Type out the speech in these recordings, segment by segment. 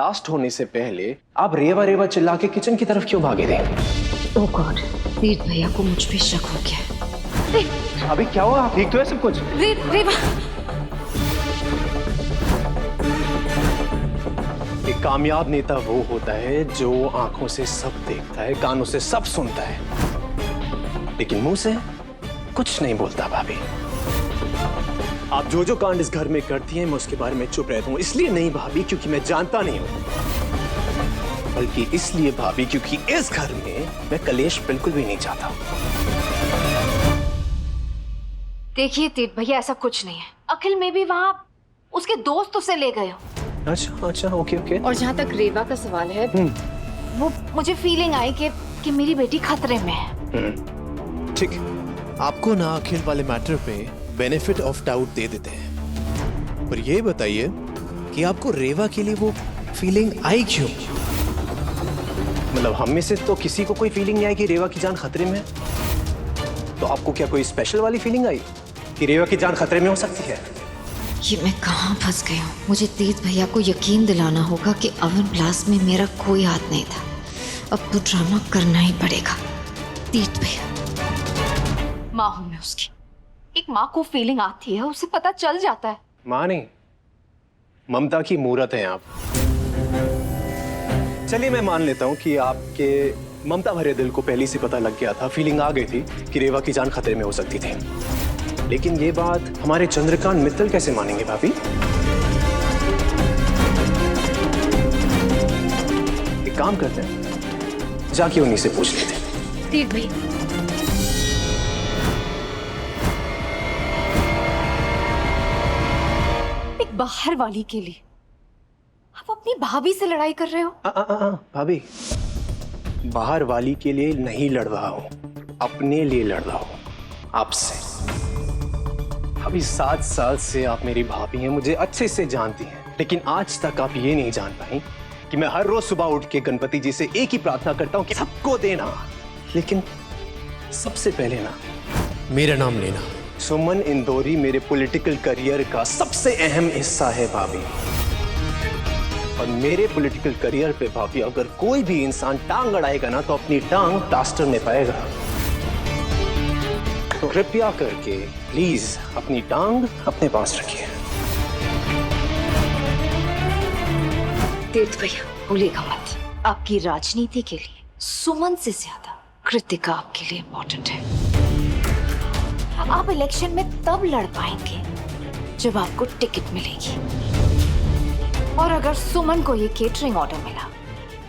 Blast होने से पहले आप रेवा रेवा चिल्ला के किचन की तरफ क्यों भागे थे? ओह गॉड, तीर्थ भैया को मुझ पे शक हो गया। अभी क्या हुआ? ठीक तो है सब कुछ? रेवा, एक कामयाब नेता वो होता है जो आंखों से सब देखता है, कानों से सब सुनता है, लेकिन मुंह से कुछ नहीं बोलता। भाभी, आप जो जो कांड इस घर में करती हैं मैं उसके बारे में चुप रहता हूं। इसलिए नहीं भाभी क्योंकि मैं जानता नहीं हूं, बल्कि इसलिए भाभी क्योंकि इस घर में मैं कलेश बिल्कुल भी नहीं चाहता। देखिए तीर्थ भैया, ऐसा कुछ नहीं है। अखिल में भी वहाँ उसके दोस्त उसे ले गए हो। अच्छा, ओके। और जहाँ तक रेवा का सवाल है, वो मुझे फीलिंग आई कि मेरी बेटी खतरे में है। ठीक, आपको ना अखिल वाले मैटर पे बेनिफिट ऑफ डाउट दे देते हैं, पर ये बताइए कि आपको रेवा के लिए वो फीलिंग आई क्यों? मतलब हम में से तो किसी को कोई फीलिंग नहीं आई कि रेवा की जान खतरे में है, तो आपको क्या कोई स्पेशल वाली फीलिंग आई कि रेवा की जान खतरे में हो सकती है? ये मैं कहाँ फंस गई हूँ। मुझे तीर्थ भैया को यकीन दिलाना होगा कि अवन ब्लास्ट में मेरा कोई हाथ नहीं था। अब तो ड्रामा करना ही पड़ेगा। तीर्थ भैया, माँ हूँ मैं उसकी। एक माँ को फीलिंग आती है, उसे पता चल जाता है। माँ नहीं, ममता की मूरत है आप। चलिए मैं मान लेता हूँ कि आपके ममता भरे दिल को पहले से पता लग गया था, फीलिंग आ गई थी कि रेवा की जान खतरे में हो सकती थी, लेकिन ये बात हमारे चंद्रकांत मित्तल कैसे मानेंगे भाभी? एक काम करते हैं, जाके उन्हीं से पूछ लेते हैं। तीर्थ भैया, एक बाहर वाली के लिए आप अपनी भाभी से लड़ाई कर रहे हो? भाभी, बाहर वाली के लिए नहीं लड़ रहा हूं, अपने लिए लड़ रहा हूं, आपसे। अभी 7 साल से आप मेरी भाभी हैं, मुझे अच्छे से जानती हैं, लेकिन आज तक आप ये नहीं जान पाई कि मैं हर रोज सुबह उठ के गणपति जी से एक ही प्रार्थना करता हूं कि सबको देना, लेकिन सबसे पहले ना मेरा नाम लेना। सुमन इंदौरी मेरे पॉलिटिकल करियर का सबसे अहम हिस्सा है भाभी, और मेरे पॉलिटिकल करियर पे भाभी अगर कोई भी इंसान टांग अड़ाएगा ना तो अपनी टांग प्लास्टर में पाएगा। तो कृपया करके प्लीज अपनी टांग अपने पास रखिए। तीर्थ भैया, भूलिएगा मत, आपकी राजनीति के लिए सुमन से ज्यादा कृतिका आपके लिए इम्पोर्टेंट है। आप इलेक्शन में तब लड़ पाएंगे जब आपको टिकट मिलेगी, और अगर सुमन को ये केटरिंग ऑर्डर मिला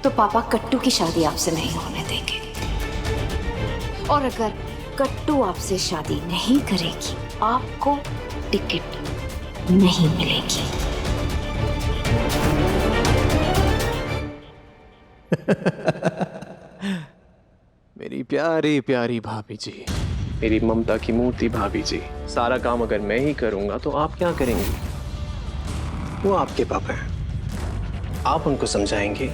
तो पापा कट्टू की शादी आपसे नहीं होने देंगे, और अगर कट्टू आपसे शादी नहीं करेगी आपको टिकट नहीं मिलेगी। मेरी प्यारी प्यारी भाभी जी, मेरी ममता की मूर्ति भाभी जी, सारा काम अगर मैं ही करूंगा तो आप क्या करेंगी? वो आपके पापा हैं, आप उनको समझाएंगे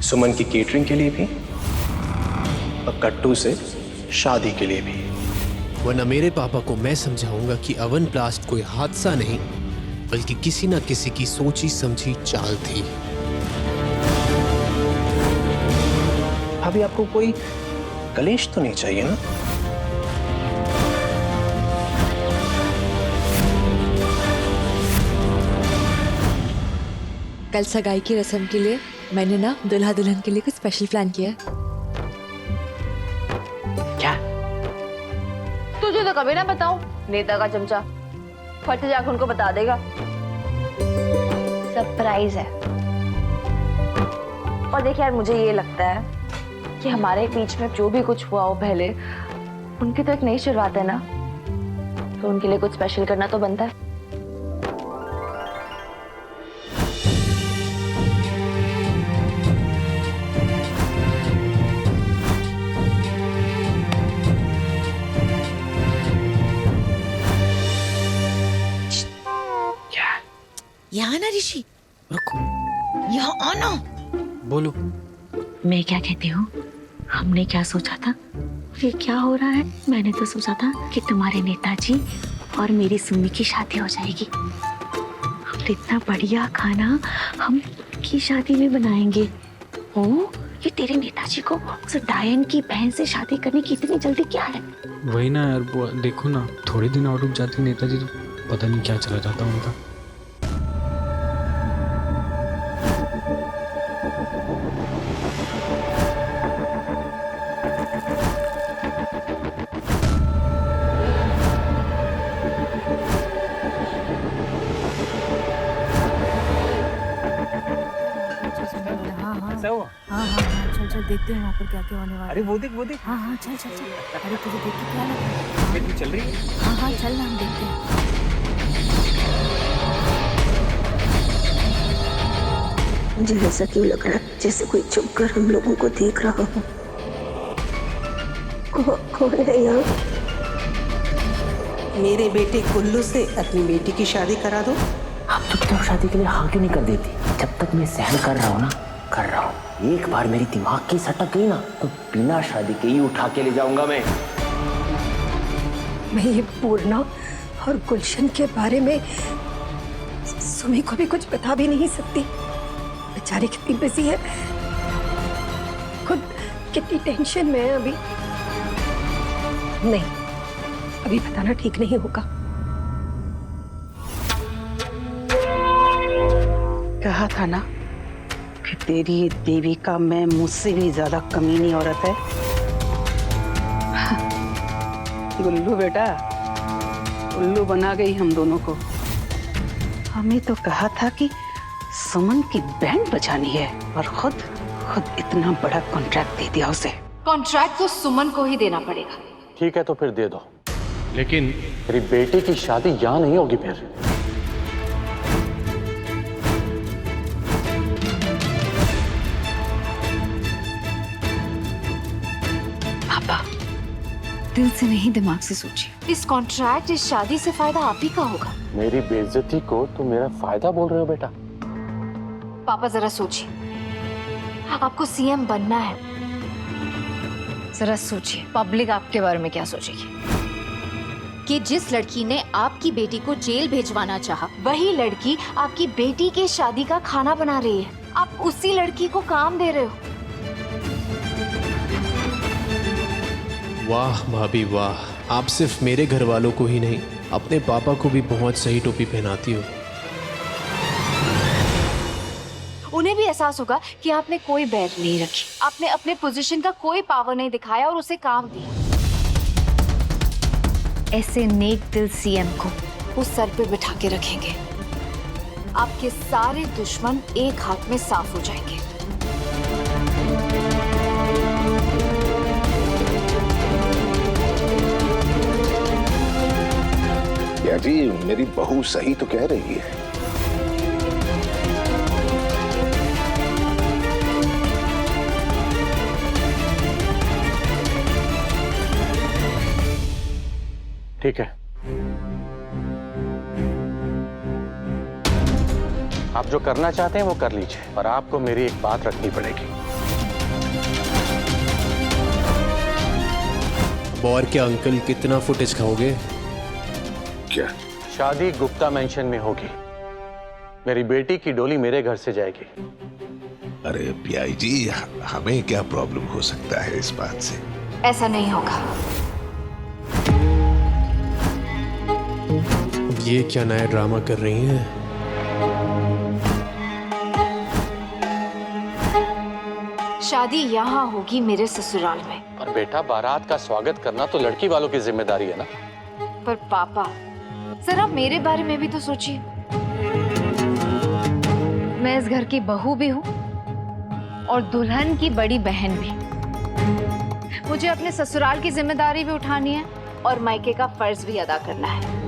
सुमन की केटरिंग के लिए भी और कट्टू से शादी के लिए भी। वरना मेरे पापा को मैं समझाऊंगा कि अवन ब्लास्ट कोई हादसा नहीं बल्कि किसी ना किसी की सोची समझी चाल थी। भाभी, आपको कोई कलेश तो नहीं चाहिए ना? कल सगाई की रस्म के लिए मैंने ना दुल्हा दुल्हन के लिए कुछ स्पेशल प्लान किया है। क्या? तुझे तो कभी ना बताऊं, नेता का चमचा फट जाकर उनको बता देगा। सरप्राइज है। और देखिए यार, मुझे ये लगता है कि हमारे बीच में जो भी कुछ हुआ हो पहले, उनकी तो एक नई शुरुआत है ना, तो उनके लिए कुछ स्पेशल करना तो बनता है। यहाँ ना ऋषि, रुको, यहाँ आना। बोलो। मैं क्या कहती हूँ, हमने क्या सोचा था, ये क्या हो रहा है? मैंने तो सोचा था कि तुम्हारे नेताजी और मेरी सुम्मी की शादी हो जाएगी। हमने इतना बढ़िया खाना हम की शादी में बनाएंगे। ओ, ये तेरे नेताजी को उस डायन की बहन से शादी करने की इतनी जल्दी क्या है? वही ना यार, देखो ना, थोड़े दिन और रुक जाती नेताजी तो पता नहीं क्या चला जाता उनका। चल देखते हैं वहाँ पर क्या क्या होने वाला है। अरे वो देख हाँ चल अरे तुझे देख के क्या लग रहा है? तू चल रही है? हाँ चल ना, हम देखते हैं। मुझे ऐसा क्यों लग रहा है जैसे कोई छुप कर हम लोगों को देख रहा हो। कौन है यहाँ? मेरे बेटे कुल्लू से अपनी बेटी की शादी करा दो। आप चुपचाप शादी के लिए हाँ क्यों नहीं कर देती? जब तक मैं सहन कर रहा हूँ ना, कर रहा हूँ। एक बार मेरी दिमाग की सटक गई ना तो बिना शादी के ही उठा के ले जाऊंगा मैं ये पूर्णा और गुलशन के बारे में सुमी को भी कुछ बता भी नहीं सकती। बेचारी कितनी बिजी है, खुद कितनी टेंशन में है अभी। नहीं, अभी बताना ठीक नहीं होगा। कहा था ना कि तेरी देविका मैं मुझसे भी ज्यादा कमीनी औरत है। गुल्लू बेटा, उल्लू बना गई हम दोनों को। हमें तो कहा था कि सुमन की बैंड बजानी है और खुद इतना बड़ा कॉन्ट्रैक्ट दे दिया उसे। कॉन्ट्रैक्ट तो सुमन को ही देना पड़ेगा। ठीक है तो फिर दे दो, लेकिन मेरी बेटी की शादी यहाँ नहीं होगी फिर। पापा, दिल से नहीं दिमाग से सोचिए। इस कॉन्ट्रैक्ट, इस शादी से फायदा आप ही का होगा। मेरी बेइज्जती को तुम मेरा फायदा बोल रहे हो बेटा? पापा जरा सोचिए, आपको सीएम बनना है। जरा सोचिए पब्लिक आपके बारे में क्या सोचेगी। कि जिस लड़की ने आपकी बेटी को जेल भेजवाना चाहा, वही लड़की आपकी बेटी के शादी का खाना बना रही है। आप उसी लड़की को काम दे रहे हो। वाह भाभी वाह, आप सिर्फ मेरे घर वालों को ही नहीं, अपने पापा को भी बहुत सही टोपी पहनाती हो। उन्हें भी एहसास होगा कि आपने कोई बैर नहीं रखी, आपने अपने पोजीशन का कोई पावर नहीं दिखाया और उसे काम दिया। ऐसे नेक दिल सीएम को वो सर पे बिठा के रखेंगे, आपके सारे दुश्मन एक हाथ में साफ हो जाएंगे। या जी, मेरी बहू सही तो कह रही है। ठीक है, आप जो करना चाहते हैं वो कर लीजिए, पर आपको मेरी एक बात रखनी पड़ेगी। और क्या अंकल, कितना फुटेज खाओगे? क्या? शादी गुप्ता मेंशन में होगी। मेरी बेटी की डोली मेरे घर से जाएगी। अरे पियाई जी, हमें क्या प्रॉब्लम हो सकता है इस बात से? ऐसा नहीं होगा। ये क्या नया ड्रामा कर रही हैं? शादी यहाँ होगी मेरे ससुराल में। पर बेटा, बारात का स्वागत करना तो लड़की वालों की जिम्मेदारी है ना। पर पापा, जरा मेरे बारे में भी तो सोचिए। मैं इस घर की बहू भी हूँ और दुल्हन की बड़ी बहन भी। मुझे अपने ससुराल की जिम्मेदारी भी उठानी है और मायके का फर्ज भी अदा करना है।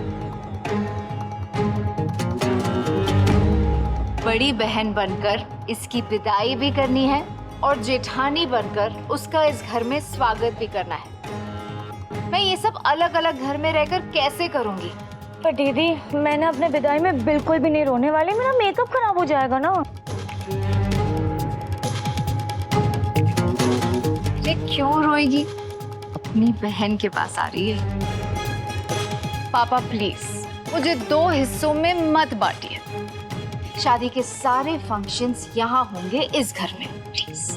बड़ी बहन बनकर इसकी विदाई भी करनी है और जेठानी बनकर उसका इस घर में स्वागत भी करना है। मैं ये सब अलग अलग घर में रहकर कैसे करूंगी? पर दीदी, मैं ना अपने विदाई में बिल्कुल भी नहीं रोने वाली। मेरा मेकअप खराब हो जाएगा ना। ये क्यों रोएगी? अपनी बहन के पास आ रही है। पापा प्लीज, मुझे 2 हिस्सों में मत बांटिए। शादी के सारे फंक्शंस यहाँ होंगे इस घर में, प्लीज।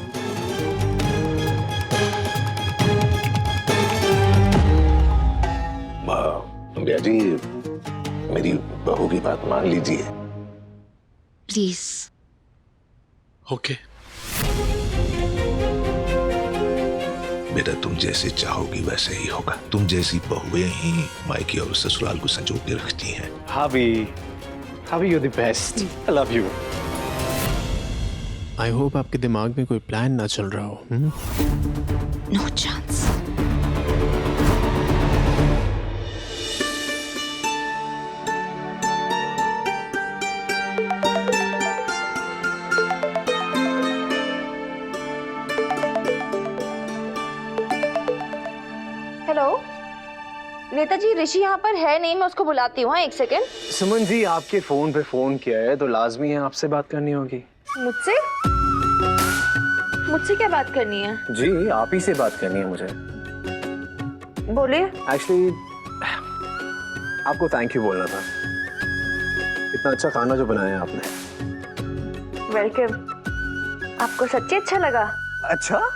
भैया जी, मेरी बहू की बात मान लीजिए। प्लीज। ओके। बेटा, तुम जैसे चाहोगी वैसे ही होगा। तुम जैसी बहुएं ही मायके और ससुराल को संजो के रखती हैं। Bhabhi you the best. I love you. I hope आपके दिमाग में कोई प्लान ना चल रहा हो। No chance. Hello Netaji, Rishi यहाँ पर है नहीं, मैं उसको बुलाती हूँ। एक सेकेंड। सुमन जी, आपके फोन पे फोन किया है तो लाजमी है आपसे बात करनी होगी। मुझसे? मुझसे क्या बात करनी है? जी, आप ही से बात करनी है मुझे। बोलिए। एक्चुअली आपको थैंक यू बोलना था। इतना अच्छा खाना जो बनाया आपने। वेलकम। आपको सच्ची अच्छा लगा? अच्छा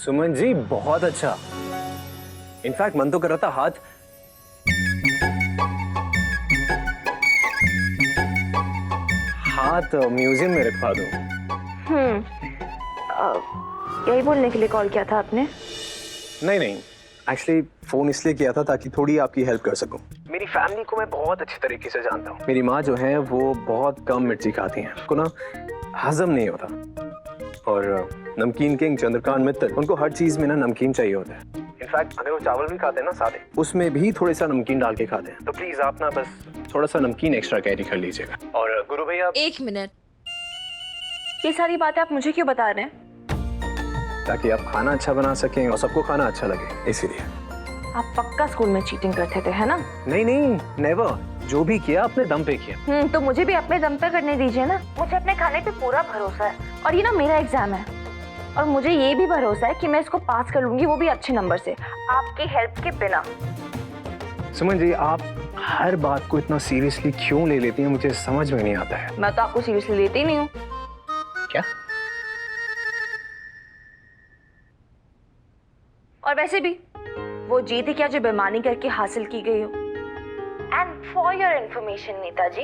सुमन जी, बहुत अच्छा। इनफैक्ट मन तो कर रहा था हाथ म्यूजियम में रखवा दूं। यही बोलने के लिए कॉल किया था आपने? नहीं, एक्चुअली फोन इसलिए किया था ताकि थोड़ी आपकी हेल्प कर सकूं। मेरी फैमिली को मैं बहुत अच्छी तरीके से जानता हूँ। मेरी माँ जो है वो बहुत कम मिर्ची खाती हैं, उनको ना हजम नहीं होता। और नमकीन किंग चंद्रकांत मित्तल, उनको हर चीज में ना नमकीन चाहिए होता है। इनफैक्ट अगर वो चावल भी खाते हैं ना सादे, उसमें भी थोड़ा सा नमकीन डाल के खाते हैं। तो प्लीज आप ना बस थोड़ा सा नमकीन एक्स्ट्रा कैरी कर लीजिएगा। और गुरु भैया, 1 मिनट। ये सारी बातें आप मुझे क्यों बता रहे हैं? ताकि आप खाना अच्छा बना सकें और सबको खाना अच्छा लगे, इसीलिए। आप पक्का स्कूल में चीटिंग करते थे, है ना? नहीं, नेवर। जो भी किया अपने दम पे किया। तो मुझे भी अपने दम पे करने दीजिए ना। मुझे अपने खाने पे पूरा भरोसा है। और ये ना मेरा एग्जाम है और मुझे ये भी भरोसा है कि मैं इसको पास कर लूंगी, वो भी अच्छे नंबर से, आपकी हेल्प के बिना। सुमन जी, आप हर बात को इतना सीरियसली क्यों ले लेती हैं, मुझे समझ में नहीं आता है। मैं तो आपको सीरियसली लेती नहीं हूँ। क्या? और वैसे भी वो जीत ही क्या जो बेईमानी करके हासिल की गई हो। And for your information Netaji,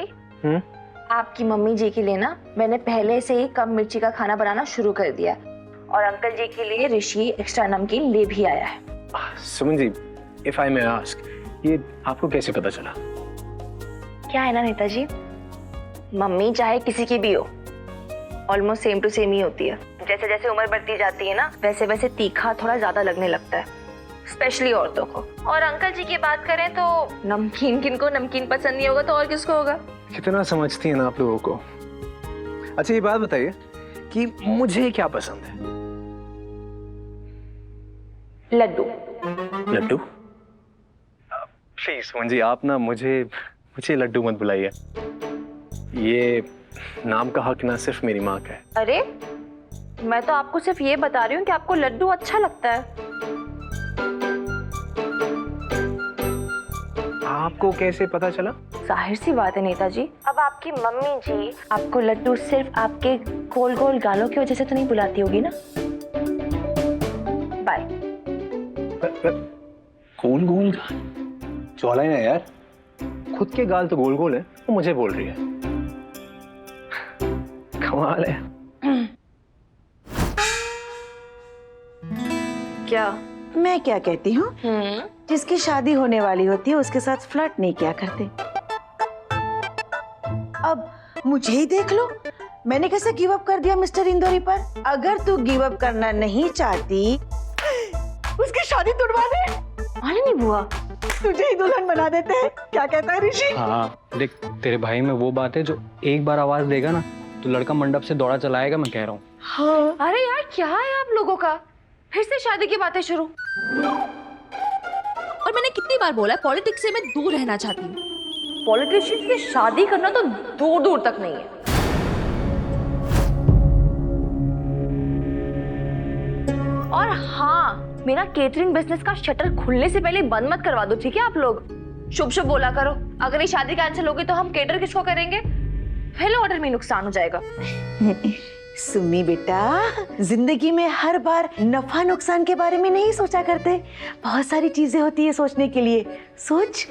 आपकी मम्मी जी के लिए ना मैंने पहले से ही कम मिर्ची का खाना बनाना शुरू कर दिया और अंकल जी के लिए ऋषि एक्स्ट्रा नमकीन ले भी आया है। Suman ji, if I may ask, ये आपको कैसे पता चला? क्या है ना नेताजी, मम्मी चाहे किसी की भी हो, ऑलमोस्ट सेम टू सेम ही होती है। जैसे जैसे उम्र बढ़ती जाती है ना, वैसे वैसे तीखा थोड़ा ज्यादा लगने लगता है, स्पेशली औरतों को। और अंकल जी की बात करें तो नमकीन, किनको नमकीन पसंद नहीं होगा तो और किसको होगा? कितना समझती हैं ना आप लोगों को। अच्छा, ये बात बताइए कि मुझे क्या पसंद है? लड्डू। लड्डू? प्लीज सुमन जी, आप ना मुझे लड्डू मत बुलाइए। ये नाम का हक ना सिर्फ मेरी माँ का है। अरे मैं तो आपको सिर्फ ये बता रही हूँ कि आपको लड्डू अच्छा लगता है। आपको कैसे पता चला? जाहिर सी बात है नेताजी, अब आपकी मम्मी जी आपको लड्डू सिर्फ आपके गोल गोल गालों की वजह से तो नहीं बुलाती होगी ना। बाय। गोल गोल गाल? चौला है यार, खुद के गाल तो गोल गोल है, वो मुझे बोल रही है। कमाल है। क्या? मैं क्या कहती हूँ, जिसकी शादी होने वाली होती है उसके साथ फ्लर्ट नहीं किया करते। अब मुझे ही देख लो, मैंने कैसे गिव अप कर दिया मिस्टर इंदौरी पर। अगर तू गिव अप करना नहीं चाहती, उसकी शादी तुड़वा दे। नहीं बुआ, तुझे ही दुल्हन बना देते हैं। क्या कहता है ऋषि? हाँ देख, तेरे भाई में वो बात है जो एक बार आवाज देगा ना तो लड़का मंडप से दौड़ा चलाएगा, मैं कह रहा हूँ। हाँ। अरे यार क्या है आप लोगों का, फिर से शादी की बातें शुरू। और मैंने कितनी बार बोला पॉलिटिक्स से मैं दूर रहना चाहती हूँ। पॉलिटिशियन से शादी करना तो दूर दूर तक नहीं है। और हाँ, मेरा केटरिंग बिजनेस का शटर खुलने से पहले बंद मत करवा दो, ठीक है? आप लोग शुभ शुभ बोला करो। अगर ये शादी कैंसिल होगी तो हम केटर किसको करेंगे? पहले ऑर्डर में नुकसान हो जाएगा। सुमी बेटा, जिंदगी में हर बार नफा नुकसान के बारे में नहीं सोचा करते। बहुत सारी चीजें होती है सोचने के लिए। सोच।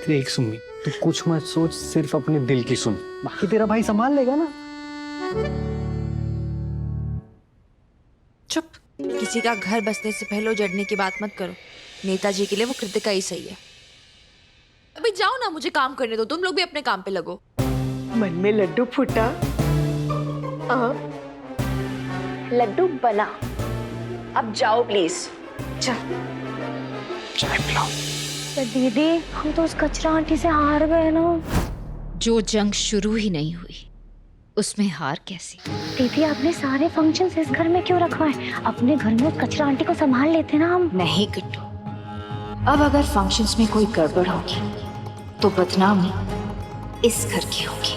देख सुम्मी, तू कुछ मत सोच, सिर्फ अपने दिल की सुन, बाकी तेरा भाई संभाल लेगा ना। चुप। किसी का घर बसने से पहले उजड़ने की बात मत करो। नेताजी के लिए वो कृतिका ही सही है। अभी जाओ ना, मुझे काम करने दो। तुम लोग भी अपने काम पे लगो। मन में लड्डू फूटा। लड्डू बना। अब जाओ प्लीज। चल चाय पिलाओ। पर दीदी, हम तो उस कचरा आंटी से हार गए ना। जो जंग शुरू ही नहीं हुई उसमें हार कैसी? दीदी, आपने सारे फंक्शंस इस घर में क्यों रखवाए? अपने घर में उस कचरा आंटी को संभाल लेते ना हम। नहीं किट्टू, अब अगर फंक्शंस में कोई गड़बड़ होगी तो बदनामी इस घर की होगी।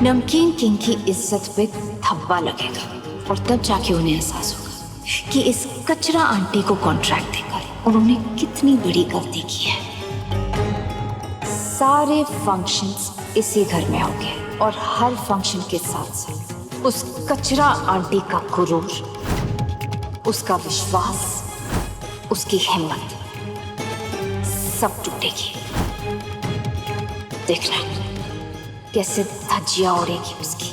नमकीन किंग की इज्जत पे धब्बा लगेगा और तब जाके उन्हें एहसास होगा कि इस कचरा आंटी को कॉन्ट्रैक्ट देकर उन्होंने कितनी बड़ी गलती की है। सारे फंक्शंस इसी घर में होंगे और हर फंक्शन के साथ साथ उस कचरा आंटी का गुरूर, उसका विश्वास, उसकी हिम्मत सब टूटेगी। देखना कैसे धज्जियां उड़ेगी उसकी।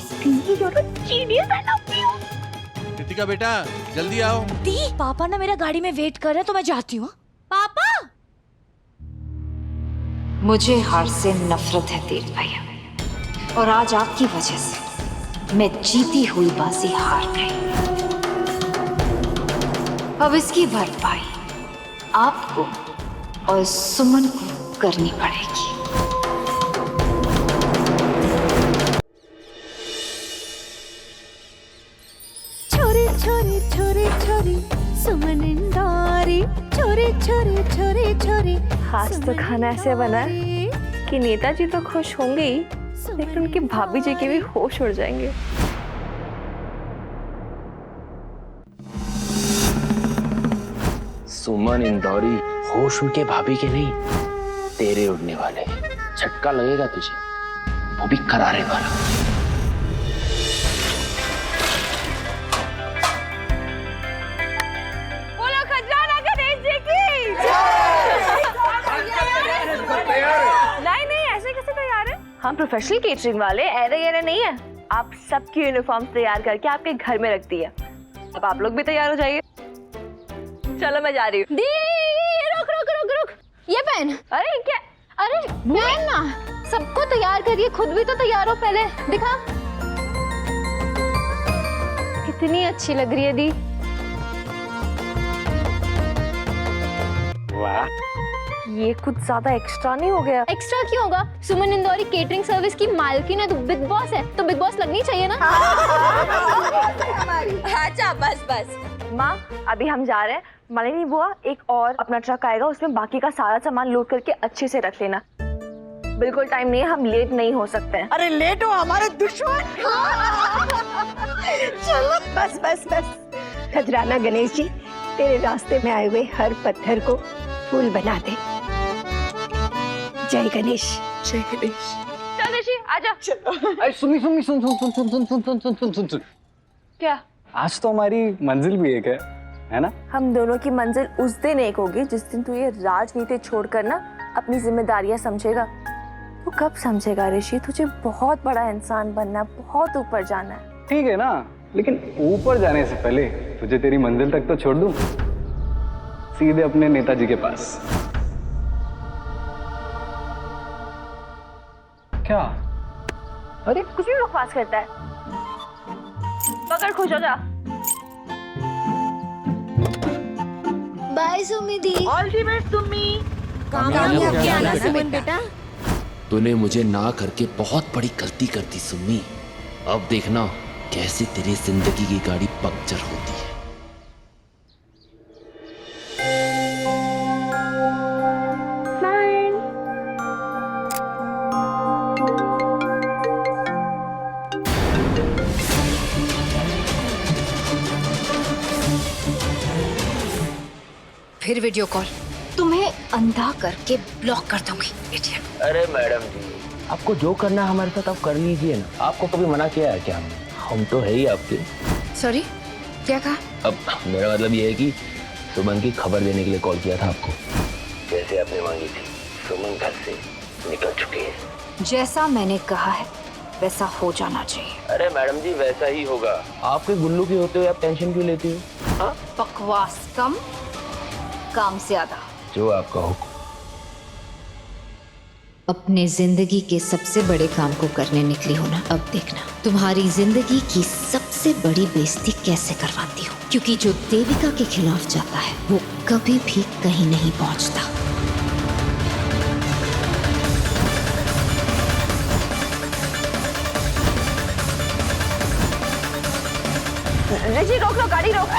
कृतिका बेटा, जल्दी आओ। दी, पापा ना मेरा गाड़ी में वेट कर रहे हैं तो मैं जाती हूँ। पापा! मुझे हार से नफरत है तेरे भैया, और आज आपकी वजह से मैं जीती हुई बाजी हार गई। अब इसकी भरपाई आपको और सुमन को करनी पड़ेगी। छोरी छोरी छोरी छोरी सुमन इंदौरी, छोरी छोरी छोरी छोरी। आज तो खाना ऐसे बना है कि नेताजी तो खुश होंगे ही, लेकिन उनकी भाभी जी के भी होश उड़ जाएंगे। सुमन इंदौरी, होश उनके भाभी के नहीं, तेरे उड़ने वाले। झटका लगेगा तुझे, वो भी करारे वाला। बोलो खजाना गणेश जी की। नहीं, ऐसे कैसे तैयार है? हम प्रोफेशनल केटरिंग वाले, ऐरे नहीं है। आप सबकी यूनिफॉर्म तैयार करके आपके घर में रख दी है। अब आप लोग भी तैयार हो जाइए। चलो मैं जा रही हूँ। रुक, ये पहन। अरे क्या? अरे पहन ना, सबको तैयार करिए, खुद भी तो तैयार हो। पहले दिखा, कितनी अच्छी लग रही है दी। वाह, ये कुछ ज्यादा एक्स्ट्रा नहीं हो गया? एक्स्ट्रा क्यों होगा? सुमन इंदौरी केटरिंग सर्विस की मालकिन है तो बिग बॉस है, तो बिग बॉस लगनी चाहिए ना। अच्छा बस। माँ, अभी हम जा रहे हैं। मालिनी बुआ, एक और अपना ट्रक आएगा, उसमें बाकी का सारा सामान लोड करके अच्छे से रख लेना। बिल्कुल टाइम नहीं है, हम लेट नहीं हो सकते हैं। अरे लेट हो हमारे दुश्मन। चलो बस। खजराना गणेश जी, तेरे रास्ते में आए हुए हर पत्थर को फूल बना दे। जय गणेश। जय गणेश। चल ऋषि, आजा। अरे सुनी सुन। क्या? आज तो हमारी मंजिल भी एक है ना? हम दोनों की मंजिल उस दिन एक होगी जिस दिन तू ये राजनीति छोड़कर ना अपनी जिम्मेदारियां समझेगा। तू कब समझेगा ऋषि? तुझे बहुत बड़ा इंसान बनना, बहुत ऊपर जाना है। ठीक है ना, लेकिन ऊपर जाने से पहले तुझे तेरी मंजिल तक तो छोड़ दूं, सीधे अपने नेताजी के पास। क्या? अरे कुछ भी बकवास करता है। पकड़, खुश हो जा। Bye Sumi di. All the best Sumi. कामयाब हो आना सुमन बेटा। तूने मुझे ना करके बहुत बड़ी गलती कर दी सुम्मी। अब देखना कैसे तेरी जिंदगी की गाड़ी पंक्चर होती है। फिर वीडियो कॉल, तुम्हें अंधा करके ब्लॉक कर दूंगी। इडियट। अरे मैडम जी, आपको जो करना है हमारे साथ आप कर लीजिए ना। आपको कभी मना किया है क्या हमने? हम तो है ही आपके। सॉरी, क्या कहा? अब मेरा मतलब ये है कि सुमन की खबर देने के लिए कॉल किया था आपको। जैसे आपने मांगी थी, सुमन घर से निकल चुकी है। जैसा मैंने कहा है वैसा हो जाना चाहिए। अरे मैडम जी वैसा ही होगा। आपके गुल्लू की होते हुए आप टेंशन क्यों लेती हो? हाँ? बकवास कम, काम ज्यादा। जो आपका हुक्म। अपने जिंदगी के सबसे बड़े काम को करने निकली हो ना, अब देखना तुम्हारी जिंदगी की सबसे बड़ी बेइज्जती कैसे करवाती हूँ। क्योंकि जो देविका के खिलाफ जाता है वो कभी भी कहीं नहीं पहुंचता। जी रोक लो, गाड़ी रोक।